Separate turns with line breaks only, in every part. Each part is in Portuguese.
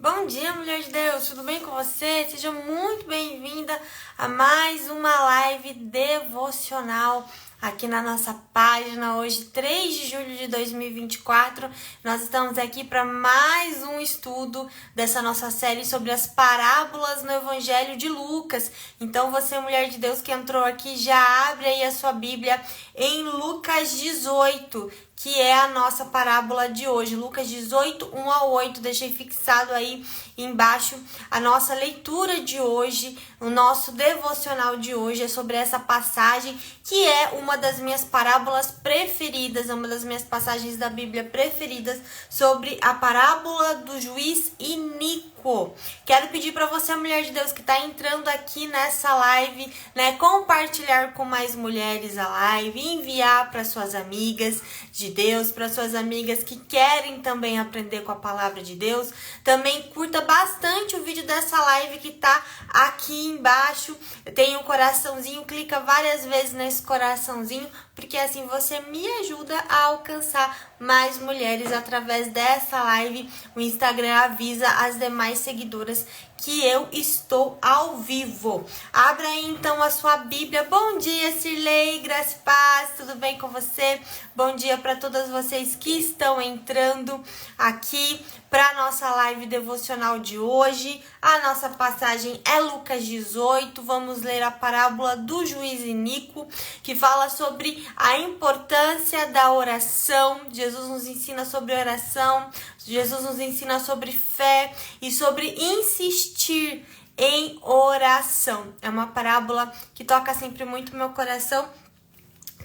Bom dia, mulher de Deus, tudo bem com você? Seja muito bem-vinda a mais uma live devocional aqui na nossa página. Hoje, 3 de julho de 2024, nós estamos aqui para mais um estudo dessa nossa série sobre as parábolas no Evangelho de Lucas. Então, você, mulher de Deus que entrou aqui, já abre aí a sua Bíblia em Lucas 18, que é a nossa parábola de hoje. Lucas 18, 1 a 8. Deixei fixado aí embaixo a nossa leitura de hoje, o nosso devocional de hoje é sobre essa passagem, que é uma das minhas parábolas preferidas, uma das minhas passagens da Bíblia preferidas, sobre a parábola do juiz iníquo. Quero pedir para você, mulher de Deus, que está entrando aqui nessa live, compartilhar com mais mulheres a live, enviar para suas amigas de Deus, para suas amigas que querem também aprender com a palavra de Deus. Também curta bastante o vídeo dessa live que tá aqui embaixo. Tem um coraçãozinho, clica várias vezes nesse coraçãozinho, porque assim você me ajuda a alcançar mais mulheres através dessa live. O Instagram avisa as demais seguidoras que eu estou ao vivo. Abra aí então a sua Bíblia. Bom dia, Cirlei, graça e paz, tudo bem com você? Bom dia para todas vocês que estão entrando aqui para nossa live devocional de hoje. A nossa passagem é Lucas 18. Vamos ler a parábola do juiz iníquo, que fala sobre a importância da oração. Jesus nos ensina sobre oração, Jesus nos ensina sobre fé e sobre insistir em oração. É uma parábola que toca sempre muito meu coração.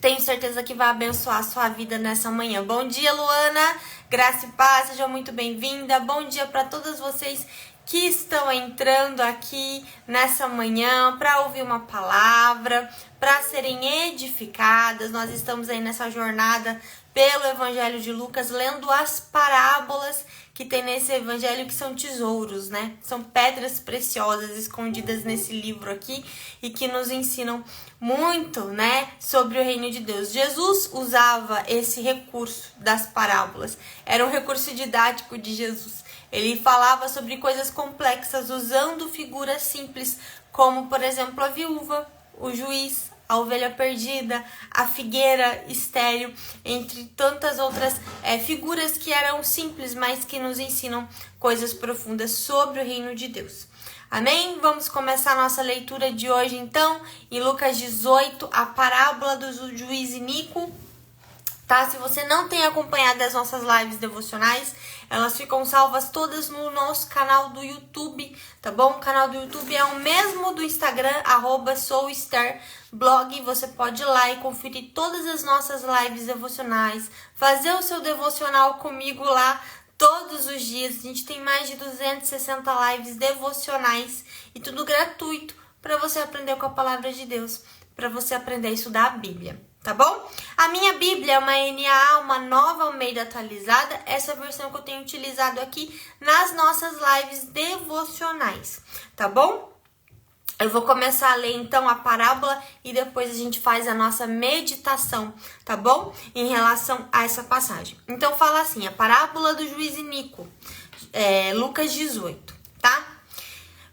Tenho certeza que vai abençoar a sua vida nessa manhã. Bom dia, Luana, graça e paz, seja muito bem-vinda. Bom dia para todas vocês que estão entrando aqui nessa manhã para ouvir uma palavra, para serem edificadas. Nós estamos aí nessa jornada pelo Evangelho de Lucas, lendo as parábolas que tem nesse evangelho, que são tesouros, São pedras preciosas escondidas nesse livro aqui e que nos ensinam muito, sobre o reino de Deus. Jesus usava esse recurso das parábolas. Era um recurso didático de Jesus. Ele falava sobre coisas complexas usando figuras simples, como, por exemplo, a viúva, o juiz, a ovelha perdida, a figueira estéril, entre tantas outras figuras que eram simples, mas que nos ensinam coisas profundas sobre o reino de Deus. Amém? Vamos começar a nossa leitura de hoje, então, em Lucas 18, a parábola do juiz iníquo. Se você não tem acompanhado as nossas lives devocionais, elas ficam salvas todas no nosso canal do YouTube, tá bom? O canal do YouTube é o mesmo do Instagram, @souestarblog. Você pode ir lá e conferir todas as nossas lives devocionais, fazer o seu devocional comigo lá todos os dias. A gente tem mais de 260 lives devocionais e tudo gratuito para você aprender com a palavra de Deus, para você aprender a estudar a Bíblia. Tá bom? A minha Bíblia é uma NAA, uma Nova Almeida atualizada, essa versão que eu tenho utilizado aqui nas nossas lives devocionais, tá bom? Eu vou começar a ler então a parábola e depois a gente faz a nossa meditação, tá bom? Em relação a essa passagem. Então fala assim, a parábola do juiz iníquo, Lucas 18, tá?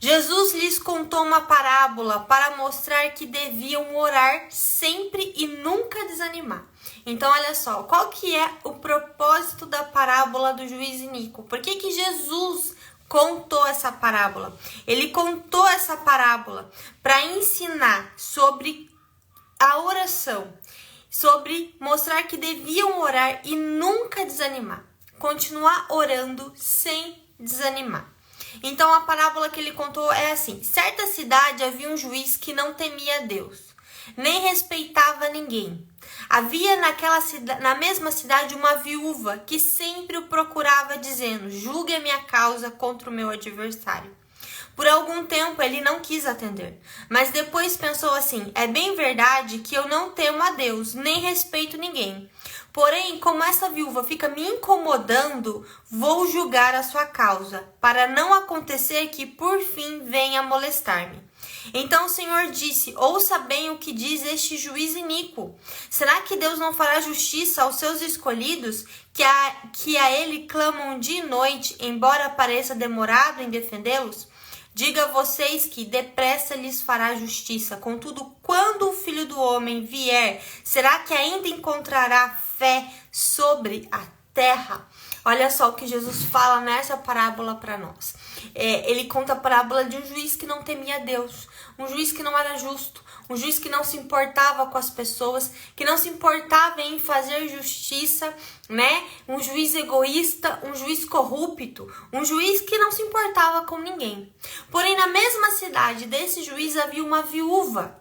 Jesus lhes contou uma parábola para mostrar que deviam orar sempre e nunca desanimar. Então, olha só, qual que é o propósito da parábola do juiz iníquo? Por que Jesus contou essa parábola? Ele contou essa parábola para ensinar sobre a oração, sobre mostrar que deviam orar e nunca desanimar. Continuar orando sem desanimar. Então, a parábola que ele contou é assim: certa cidade havia um juiz que não temia Deus, nem respeitava ninguém. Havia na mesma cidade uma viúva que sempre o procurava dizendo: julgue a minha causa contra o meu adversário. Por algum tempo ele não quis atender, mas depois pensou assim: é bem verdade que eu não temo a Deus, nem respeito ninguém. Porém, como essa viúva fica me incomodando, vou julgar a sua causa, para não acontecer que por fim venha molestar-me. Então o Senhor disse: ouça bem o que diz este juiz iníquo. Será que Deus não fará justiça aos seus escolhidos, que a ele clamam dia e noite, embora pareça demorado em defendê-los? Diga a vocês que depressa lhes fará justiça. Contudo, quando o Filho do Homem vier, será que ainda encontrará fé sobre a terra? Olha só o que Jesus fala nessa parábola para nós. Ele conta a parábola de um juiz que não temia Deus, um juiz que não era justo, um juiz que não se importava com as pessoas, que não se importava em fazer justiça, né? Um juiz egoísta, um juiz corrupto, um juiz que não se importava com ninguém. Porém, na mesma cidade desse juiz havia uma viúva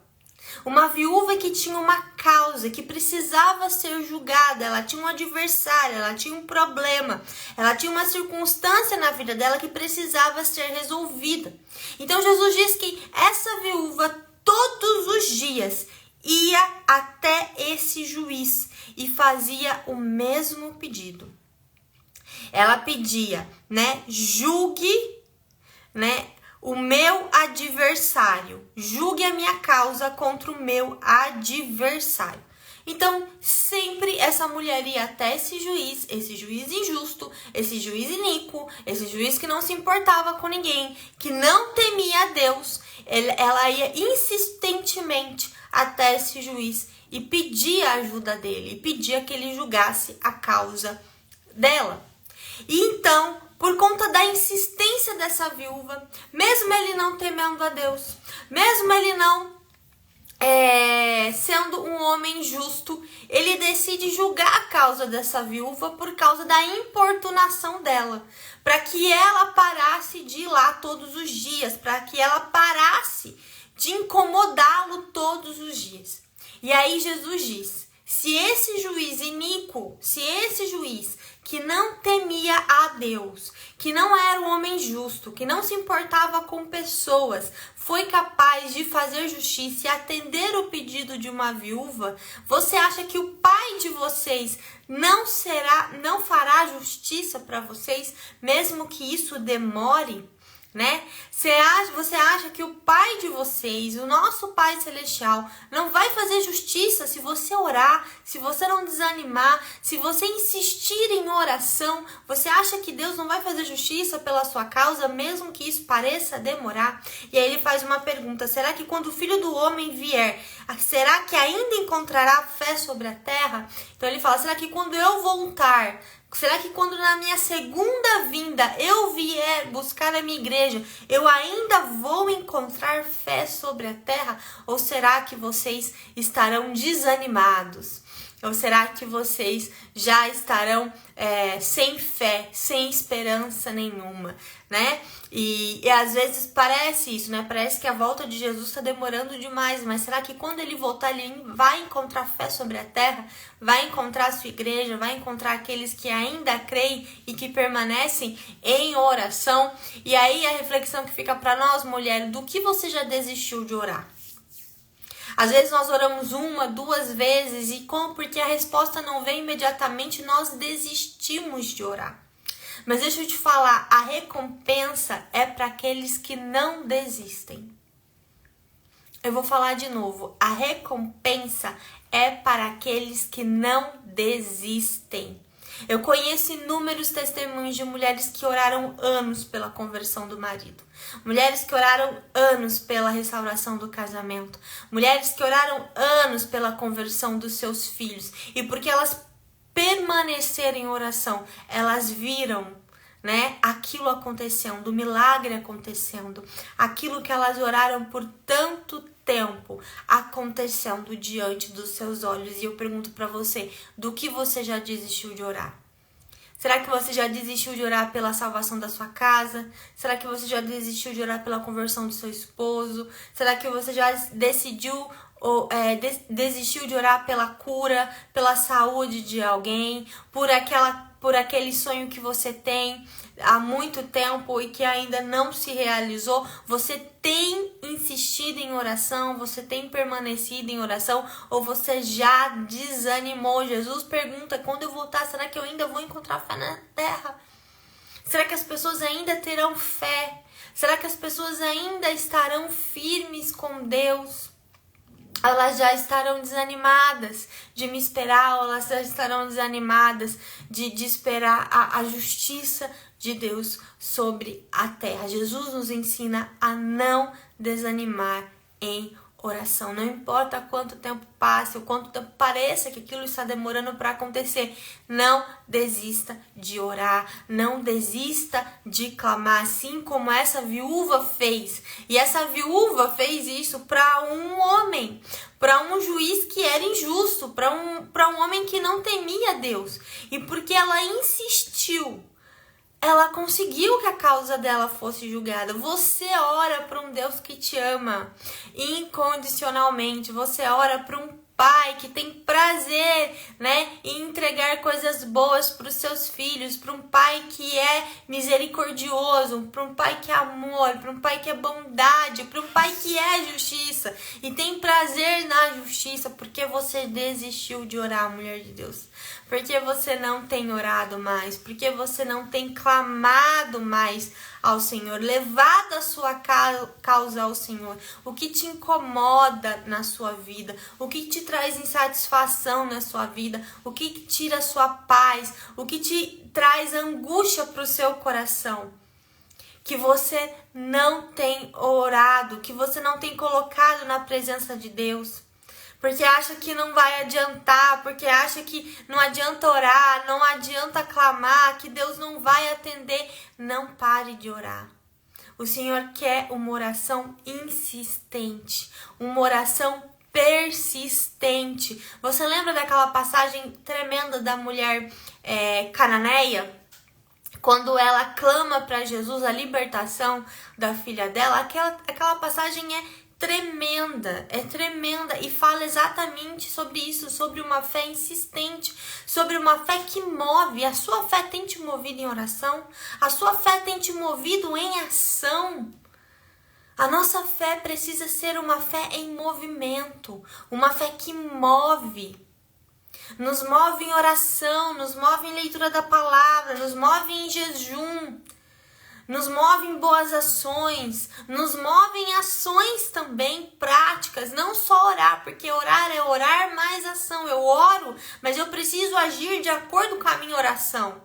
que tinha uma causa, que precisava ser julgada, ela tinha um adversário, ela tinha um problema, ela tinha uma circunstância na vida dela que precisava ser resolvida. Então Jesus diz que essa viúva todos os dias ia até esse juiz e fazia o mesmo pedido. Ela pedia, julgue, o meu adversário, julgue a minha causa contra o meu adversário. Então, sempre essa mulher ia até esse juiz injusto, esse juiz iníquo, esse juiz que não se importava com ninguém, que não temia a Deus. Ela ia insistentemente até esse juiz e pedia a ajuda dele, e pedia que ele julgasse a causa dela. E então, por conta da insistência dessa viúva, mesmo ele não temendo a Deus, mesmo ele não sendo um homem justo, ele decide julgar a causa dessa viúva por causa da importunação dela, para que ela parasse de ir lá todos os dias, para que ela parasse de incomodá-lo todos os dias. E aí Jesus diz: se esse juiz iníquo, se esse juiz que não temia a Deus, que não era um homem justo, que não se importava com pessoas, foi capaz de fazer justiça e atender o pedido de uma viúva, você acha que o pai de vocês não fará justiça para vocês, mesmo que isso demore? Você acha que o pai de vocês, o nosso Pai Celestial, não vai fazer justiça se você orar, se você não desanimar, se você insistir em oração? Você acha que Deus não vai fazer justiça pela sua causa, mesmo que isso pareça demorar? E aí ele faz uma pergunta: será que quando o Filho do Homem vier, será que ainda encontrará fé sobre a terra? Então ele fala: será que quando eu voltar, será que quando na minha segunda vinda eu vier buscar a minha igreja, eu ainda vou encontrar fé sobre a terra? Ou será que vocês estarão desanimados? Ou será que vocês já estarão sem fé, sem esperança nenhuma, E às vezes parece isso, Parece que a volta de Jesus está demorando demais, mas será que quando ele voltar, ele vai encontrar fé sobre a terra? Vai encontrar a sua igreja? Vai encontrar aqueles que ainda creem e que permanecem em oração? E aí a reflexão que fica para nós, mulher: do que você já desistiu de orar? Às vezes nós oramos 1, 2 vezes e porque a resposta não vem imediatamente, nós desistimos de orar. Mas deixa eu te falar, a recompensa é para aqueles que não desistem. Eu vou falar de novo, a recompensa é para aqueles que não desistem. Eu conheço inúmeros testemunhos de mulheres que oraram anos pela conversão do marido. Mulheres que oraram anos pela restauração do casamento. Mulheres que oraram anos pela conversão dos seus filhos. E porque elas permaneceram em oração, elas viram, aquilo acontecendo, o milagre acontecendo. Aquilo que elas oraram por tanto tempo acontecendo diante dos seus olhos. E eu pergunto para você, do que você já desistiu de orar? Será que você já desistiu de orar pela salvação da sua casa? Será que você já desistiu de orar pela conversão do seu esposo? Será que você já decidiu desistiu de orar pela cura, pela saúde de alguém, por aquele sonho que você tem há muito tempo e que ainda não se realizou. Você tem insistido em oração? Você tem permanecido em oração? Ou você já desanimou? Jesus pergunta: quando eu voltar, será que eu ainda vou encontrar fé na terra? Será que as pessoas ainda terão fé? Será que as pessoas ainda estarão firmes com Deus? Elas já estarão desanimadas de me esperar, ou elas já estarão desanimadas de esperar a justiça de Deus sobre a terra. Jesus nos ensina a não desanimar em oração. Não importa quanto tempo passe ou quanto tempo pareça que aquilo está demorando para acontecer, não desista de orar, não desista de clamar, assim como essa viúva fez. E essa viúva fez isso para um homem, para um juiz que era injusto, para um homem que não temia Deus. E porque ela insistiu, ela conseguiu que a causa dela fosse julgada. Você ora para um Deus que te ama incondicionalmente. Você ora para um pai que tem prazer, em entregar coisas boas para os seus filhos, para um pai que é misericordioso, para um pai que é amor, para um pai que é bondade, para um pai que é justiça e tem prazer na justiça. Porque você desistiu de orar, mulher de Deus? Porque você não tem orado mais? Porque você não tem clamado mais ao Senhor, levado a sua causa ao Senhor? O que te incomoda na sua vida? O que te traz insatisfação na sua vida? O que tira a sua paz? O que te traz angústia para o seu coração? Que você não tem orado, que você não tem colocado na presença de Deus. Porque acha que não vai adiantar, porque acha que não adianta orar, não adianta clamar, que Deus não vai atender. Não pare de orar. O Senhor quer uma oração insistente, uma oração persistente. Você lembra daquela passagem tremenda da mulher cananeia? Quando ela clama para Jesus a libertação da filha dela, aquela passagem é tremenda e fala exatamente sobre isso, sobre uma fé insistente, sobre uma fé que move. A sua fé tem te movido em oração? A sua fé tem te movido em ação? A nossa fé precisa ser uma fé em movimento, uma fé que move. Nos move em oração, nos move em leitura da palavra, nos move em jejum, nos move em boas ações, nos move em ações também práticas, não só orar, porque orar é orar mais ação. Eu oro, mas eu preciso agir de acordo com a minha oração.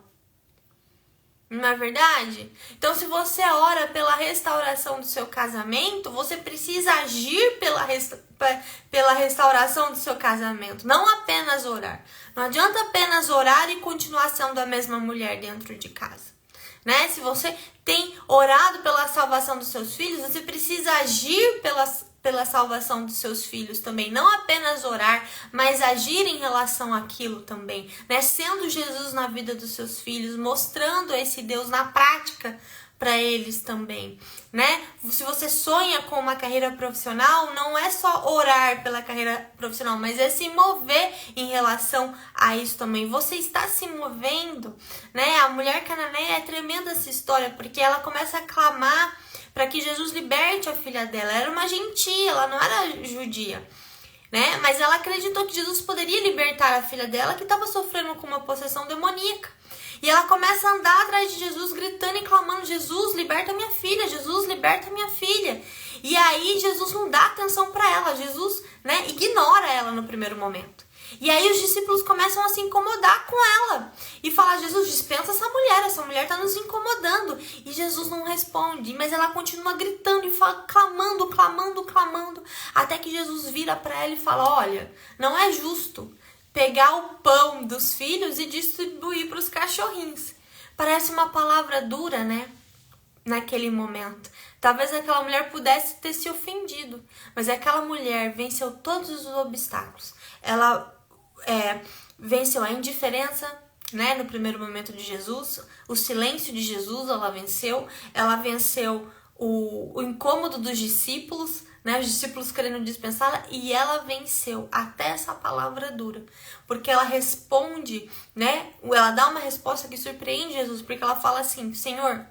Não é verdade? Então, se você ora pela restauração do seu casamento, você precisa agir pela restauração do seu casamento, não apenas orar. Não adianta apenas orar e continuar sendo a mesma mulher dentro de casa. Se você tem orado pela salvação dos seus filhos, você precisa agir pela salvação dos seus filhos também. Não apenas orar, mas agir em relação àquilo também. Sendo Jesus na vida dos seus filhos, mostrando esse Deus na prática para eles também, Se você sonha com uma carreira profissional, não é só orar pela carreira profissional, mas é se mover em relação a isso também. Você está se movendo, A mulher cananeia é tremenda essa história, porque ela começa a clamar para que Jesus liberte a filha dela. Ela era uma gentia, ela não era judia, Mas ela acreditou que Jesus poderia libertar a filha dela, que estava sofrendo com uma possessão demoníaca. E ela começa a andar atrás de Jesus, gritando e clamando: Jesus, liberta minha filha, Jesus, liberta minha filha. E aí Jesus não dá atenção para ela, Jesus, ignora ela no primeiro momento. E aí os discípulos começam a se incomodar com ela e falar: Jesus, dispensa essa mulher está nos incomodando. E Jesus não responde, mas ela continua gritando e clamando, até que Jesus vira para ela e fala: olha, não é justo pegar o pão dos filhos e distribuir para os cachorrinhos. Parece uma palavra dura, naquele momento. Talvez aquela mulher pudesse ter se ofendido, mas aquela mulher venceu todos os obstáculos. Ela venceu a indiferença, no primeiro momento de Jesus, o silêncio de Jesus ela venceu o incômodo dos discípulos, né? Os discípulos querendo dispensá-la, e ela venceu até essa palavra dura, porque ela responde, né? Ela dá uma resposta que surpreende Jesus, porque ela fala assim: Senhor,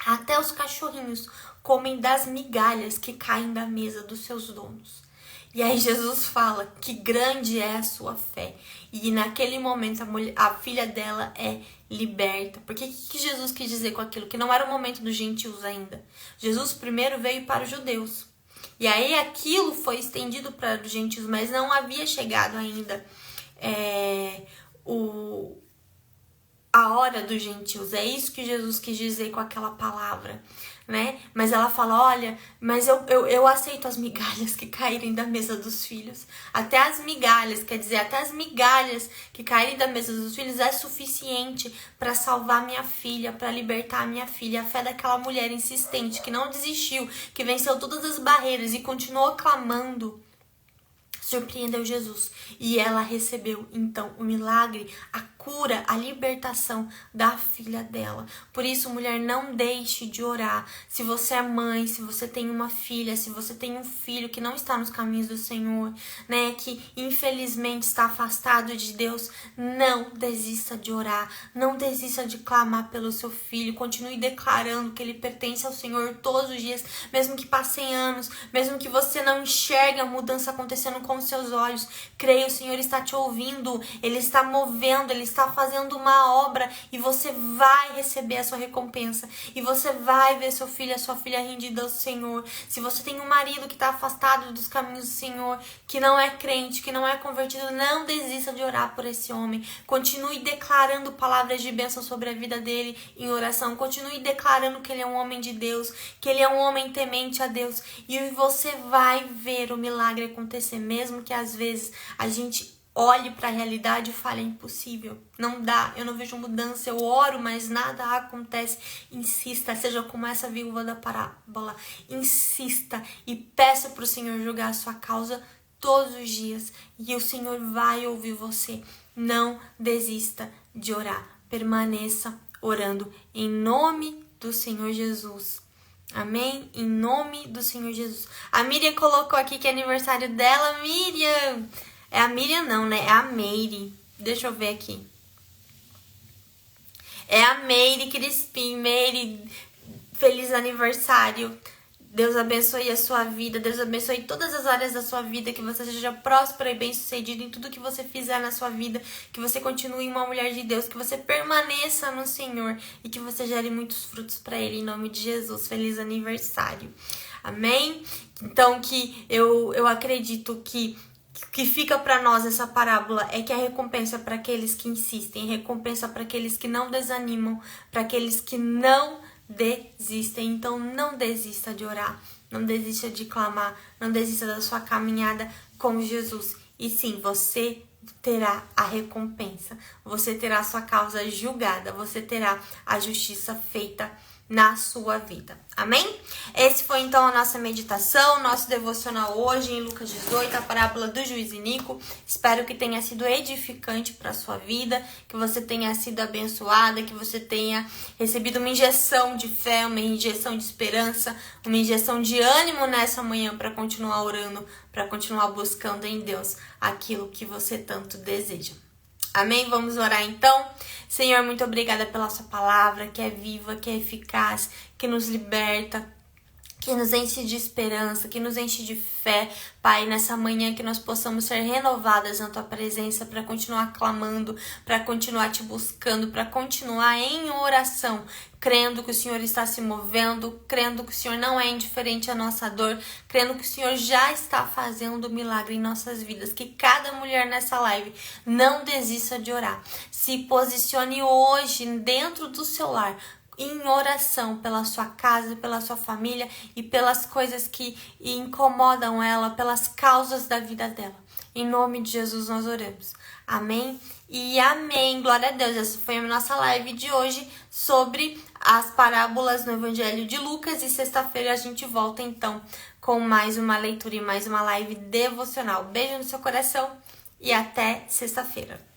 até os cachorrinhos comem das migalhas que caem da mesa dos seus donos. E aí Jesus fala que grande é a sua fé. E naquele momento a filha dela é liberta. Porque o que Jesus quis dizer com aquilo? Que não era o momento dos gentios ainda. Jesus primeiro veio para os judeus. E aí aquilo foi estendido para os gentios, mas não havia chegado ainda a hora dos gentios. É isso que Jesus quis dizer com aquela palavra, né? Mas ela fala: olha, mas eu aceito as migalhas que caírem da mesa dos filhos. Até as migalhas, quer dizer, até as migalhas que caírem da mesa dos filhos é suficiente para salvar minha filha, para libertar minha filha. A fé daquela mulher insistente, que não desistiu, que venceu todas as barreiras e continuou clamando, surpreendeu Jesus. E ela recebeu, então, o milagre, a cura, a libertação da filha dela. Por isso, mulher, não deixe de orar. Se você é mãe, se você tem uma filha, se você tem um filho que não está nos caminhos do Senhor, né, que infelizmente está afastado de Deus, não desista de orar. Não desista de clamar pelo seu filho. Continue declarando que ele pertence ao Senhor todos os dias, mesmo que passem anos, mesmo que você não enxergue a mudança acontecendo com os seus olhos. Creia, o Senhor está te ouvindo, Ele está movendo, Ele está fazendo uma obra, e você vai receber a sua recompensa, e você vai ver seu filho, a sua filha rendida ao Senhor. Se você tem um marido que está afastado dos caminhos do Senhor, que não é crente, que não é convertido, não desista de orar por esse homem. Continue declarando palavras de bênção sobre a vida dele em oração. Continue declarando que ele é um homem de Deus, que ele é um homem temente a Deus, e você vai ver o milagre acontecer, mesmo que às vezes a gente olhe para a realidade e fale: é impossível, não dá, eu não vejo mudança, eu oro, mas nada acontece. Insista, seja como essa viúva da parábola, insista e peça para o Senhor julgar a sua causa todos os dias, e o Senhor vai ouvir você. Não desista de orar, permaneça orando em nome do Senhor Jesus. Amém? Em nome do Senhor Jesus. A Miriam colocou aqui que é aniversário dela. Miriam! É a Miriam não, né? É a Meire. Deixa eu ver aqui. É a Meire Crispim. Meire, feliz aniversário. Deus abençoe a sua vida. Deus abençoe todas as áreas da sua vida. Que você seja próspera e bem-sucedida em tudo que você fizer na sua vida. Que você continue uma mulher de Deus. Que você permaneça no Senhor. E que você gere muitos frutos para Ele. Em nome de Jesus. Feliz aniversário. Amém? Então, que eu acredito que fica para nós essa parábola é que a recompensa para aqueles que insistem, recompensa para aqueles que não desanimam, para aqueles que não desistem. Então não desista de orar, não desista de clamar, não desista da sua caminhada com Jesus. E sim, você terá a recompensa, você terá a sua causa julgada, você terá a justiça feita na sua vida. Amém? Esse foi então a nossa meditação, nosso devocional hoje em Lucas 18, a parábola do juiz Inico. Espero que tenha sido edificante para a sua vida, que você tenha sido abençoada, que você tenha recebido uma injeção de fé, uma injeção de esperança, uma injeção de ânimo nessa manhã para continuar orando, para continuar buscando em Deus aquilo que você tanto deseja. Amém? Vamos orar então. Senhor, muito obrigada pela sua palavra, que é viva, que é eficaz, que nos liberta, que nos enche de esperança, que nos enche de fé. Pai, nessa manhã que nós possamos ser renovadas na Tua presença para continuar clamando, para continuar Te buscando, para continuar em oração, crendo que o Senhor está se movendo, crendo que o Senhor não é indiferente à nossa dor, crendo que o Senhor já está fazendo milagre em nossas vidas. Que cada mulher nessa live não desista de orar. Se posicione hoje dentro do seu lar, em oração pela sua casa, pela sua família e pelas coisas que incomodam ela, pelas causas da vida dela. Em nome de Jesus nós oramos. Amém? E amém. Glória a Deus. Essa foi a nossa live de hoje sobre as parábolas no Evangelho de Lucas. E sexta-feira a gente volta então com mais uma leitura e mais uma live devocional. Beijo no seu coração e até sexta-feira.